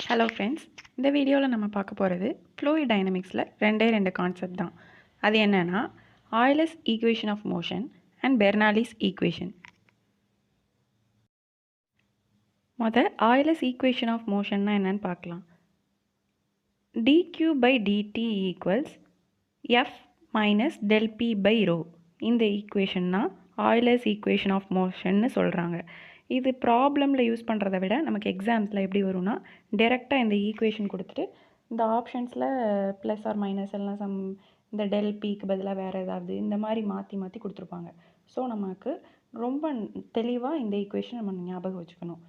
Hello friends, இந்த வீடியோவில் நம்ம பார்க்க போகிறது fluid dynamicsல ரெண்டு கான்செப்ட் தான். அது என்னன்னா Euler's equation of motion and Bernoulli's equation. Euler's equation of motion என்னன்னு பார்க்கலாம். dq by dt equals f minus del p by rho. இந்த ஈக்குவேஷன் தான் Euler's equation of motion சொல்கிறாங்க. இது ப்ராப்ளமில் யூஸ் பண்ணுறதை விட நமக்கு எக்ஸாம்ஸில் எப்படி வரும்னா டைரெக்டாக இந்த ஈக்குவேஷன் கொடுத்துட்டு இந்த ஆப்ஷன்ஸில் ப்ளஸ் ஆர் மைனஸ் எல்லாம் இந்த டெல் பிக்கு பதிலாக வேறு ஏதாவது இந்த மாதிரி மாற்றி கொடுத்துருப்பாங்க. ஸோ நமக்கு ரொம்ப தெளிவாக இந்த ஈக்குவேஷன் நம்ம ஞாபகம் வச்சுக்கணும்.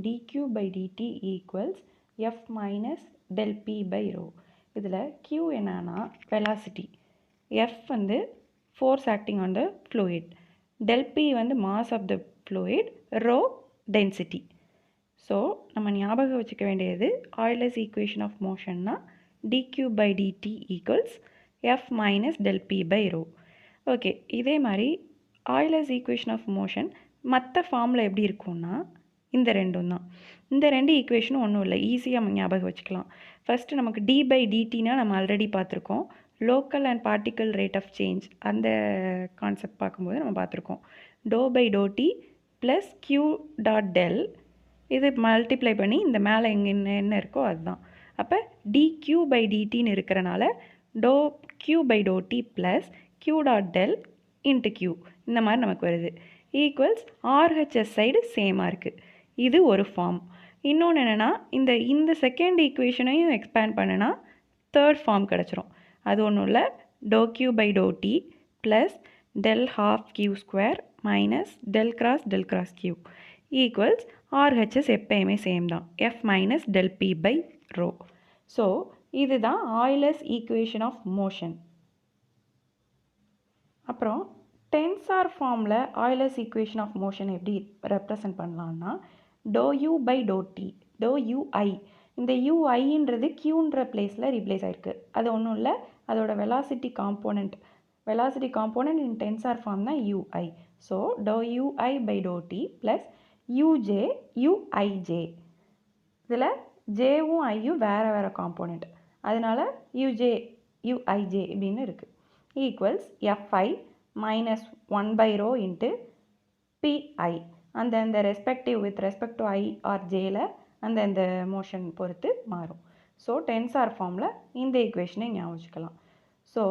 dq by dt equals f minus del p by rho. இதில் q என்னன்னா வெலாசிட்டி, f வந்து force acting on the fluid, del p வந்து mass of the fluid, rho density. So நம்ம ஞாபகம் வச்சுக்க வேண்டியது Euler's equation of motionனா dq by dt equals f minus del p by rho. Okay, இதே மாதிரி Euler's equation of motion மற்ற ஃபார்மில் எப்படி இருக்கும்னா இந்த ரெண்டும் தான். இந்த ரெண்டு ஈக்குவேஷனும் ஒன்றும் இல்லை, ஈஸியாக ஞாபகம் வச்சுக்கலாம். ஃபஸ்ட்டு நமக்கு d by dtனா நம்ம ஆல்ரெடி பார்த்துருக்கோம். Local and particle rate of change அந்த கான்செப்ட் பார்க்கும்போது நம்ம பார்த்துருக்கோம். Do by do t plus q dot del, இது மல்டிப்ளை பண்ணி இந்த மேலே எங்கே என்ன இருக்கோ அதுதான். அப்போ dq by dtன்னு இருக்கிறனால do q by do t plus q dot del into q இந்த மாதிரி நமக்கு வருது. ஈக்குவல்ஸ் RHS சைடு சேமாக இருக்குது. இது ஒரு ஃபார்ம். இன்னொன்று என்னென்னா இந்த செகண்ட் ஈக்குவேஷனையும் எக்ஸ்பேண்ட் பண்ணுனா தேர்ட் ஃபார்ம் கிடச்சிரும். அது ஒன்றும் இல்லை, do q by do t plus del half q square minus del cross q equals RHS எப்பயுமே சேம் தான், f minus del p by rho. So இதுதான் Euler's equation of motion. அப்புறம் tensor ஃபார்மில் Euler's equation of motion எப்படி represent பண்ணலான்னா do u by do t, do ui, இந்த uiன்றது qன்ற பிளேஸில் replace ஆகிருக்கு. அது ஒன்றும் இல்லை, அதோட velocity component in tensor form தான் ui. So do ui by do t plus uj uij. இதில் ஜேவும் ஐயும் வேறு காம்போனண்ட், அதனால் uj uij இப்படின்னு இருக்குது. Equals fi minus 1 by rho into pi. அந்த respective with respect to i ஆர் ஜேல அந்த மோஷன் பொறுத்து மாறும். ஸோ டென்சார் ஃபார்மில் இந்த ஈக்குவேஷனை ஞாபகம் வச்சுக்கலாம். ஸோ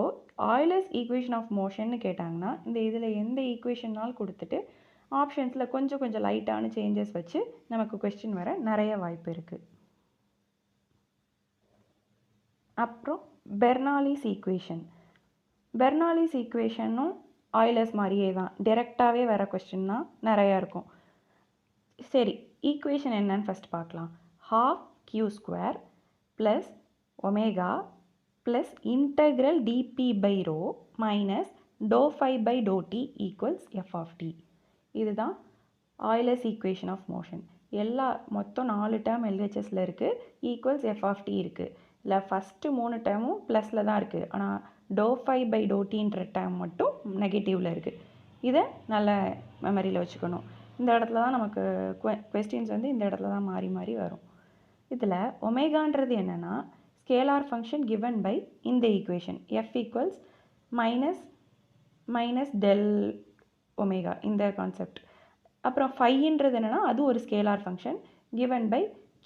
Euler's equation of motionன்னு கேட்டாங்கன்னா இதில் எந்த ஈக்குவேஷனால் கொடுத்துட்டு ஆப்ஷன்ஸில் கொஞ்சம் லைட்டான சேஞ்சஸ் வச்சு நமக்கு கொஸ்டின் வர நிறைய வாய்ப்பு இருக்குது. அப்புறம் பெர்னாலிஸ் ஈக்குவேஷனும் Euler's மாதிரியே தான், டைரெக்டாகவே வர கொஸ்டின் தான் நிறையா இருக்கும். சரி, ஈக்குவேஷன் என்னன்னு ஃபஸ்ட் பார்க்கலாம். Half q square plus omega plus integral dp by rho minus do phi by do t equals f of t. இதுதான் Euler's equation of motion. மொத்தம் 4 டேர்ம் LHSல இருக்குது, ஈக்குவல்ஸ் f of t இருக்குது. இல்லை first 3 டேர்மும் ப்ளஸில் தான் இருக்குது, ஆனால் டோ ஃபை பை டோ டீன்ற டேர்ம் மட்டும் நெகட்டிவில் இருக்குது. இதை நல்ல மெமரியில் வச்சுக்கணும். இந்த இடத்துல தான் நமக்கு கொஸ்டின்ஸ் இந்த இடத்துல தான் மாறி வரும். இதில் ஒமேகான்றது என்னென்னா ஸ்கேலார் ஃபங்க்ஷன் கிவன் பை இந்த equation f equals minus del omega, இந்த கான்செப்ட். அப்புறம் ஃபைன்றது என்னென்னா அது ஒரு scalar function given by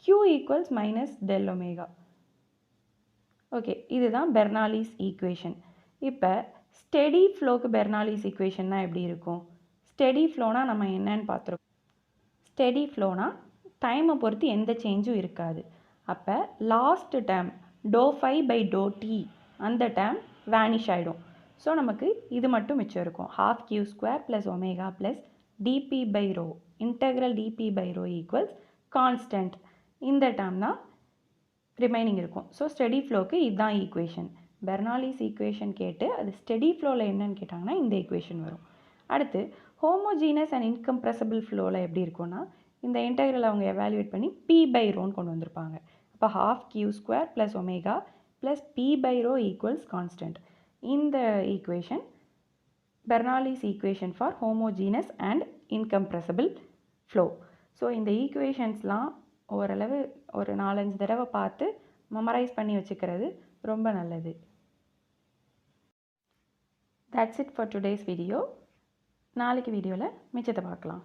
q equals minus del omega. Okay, இதுதான் பெர்னாலிஸ் ஈக்குவேஷன். இப்போ ஸ்டெடி ஃப்ளோக்கு பெர்னாலிஸ் ஈக்குவேஷன்னா எப்படி இருக்கும்? ஸ்டெடி ஃப்ளோனா நம்ம என்னன்னு பார்த்துருக்கோம். ஸ்டெடி ஃப்ளோனா டைமை பொறுத்து எந்த சேஞ்சும் இருக்காது. அப்போ last term do phi by do t அந்த டேர்ம் வேனிஷ் ஆகிடும். ஸோ நமக்கு இது மட்டும் மிச்சம் இருக்கும். Half q square plus omega plus dp by rho, integral dp by rho equals constant. இந்த டேர்ம் தான் ரிமைனிங் இருக்கும். ஸோ ஸ்டெடி ஃப்ளோக்கு இதுதான் ஈக்குவேஷன். பெர்னாலிஸ் ஈக்குவேஷன் கேட்டு அது ஸ்டெடி ஃப்ளோவில் என்னன்னு கேட்டாங்கன்னா இந்த ஈக்குவேஷன் வரும். அடுத்து ஹோமோஜீனஸ் அண்ட் இன்கம்ப்ரெசிபிள் ஃப்ளோவில் எப்படி இருக்கும்னா இந்த இன்டகிரல் அவங்க எவாலுவேட் பண்ணி p by rhoன்னு கொண்டு வந்திருப்பாங்க. அப்போ half q square plus omega plus p by rho equals constant. இந்த equation Bernoulli's equation for homogeneous and incompressible flow. So இந்த ஈக்குவேஷன்ஸ்லாம் ஓரளவு ஒரு 4-5 தடவை பார்த்து மெமரைஸ் பண்ணி வச்சுக்கிறது ரொம்ப நல்லது. That's it for today's video. நாளைக்கு வீடியோவில் மிச்சத்தை பார்க்கலாம்.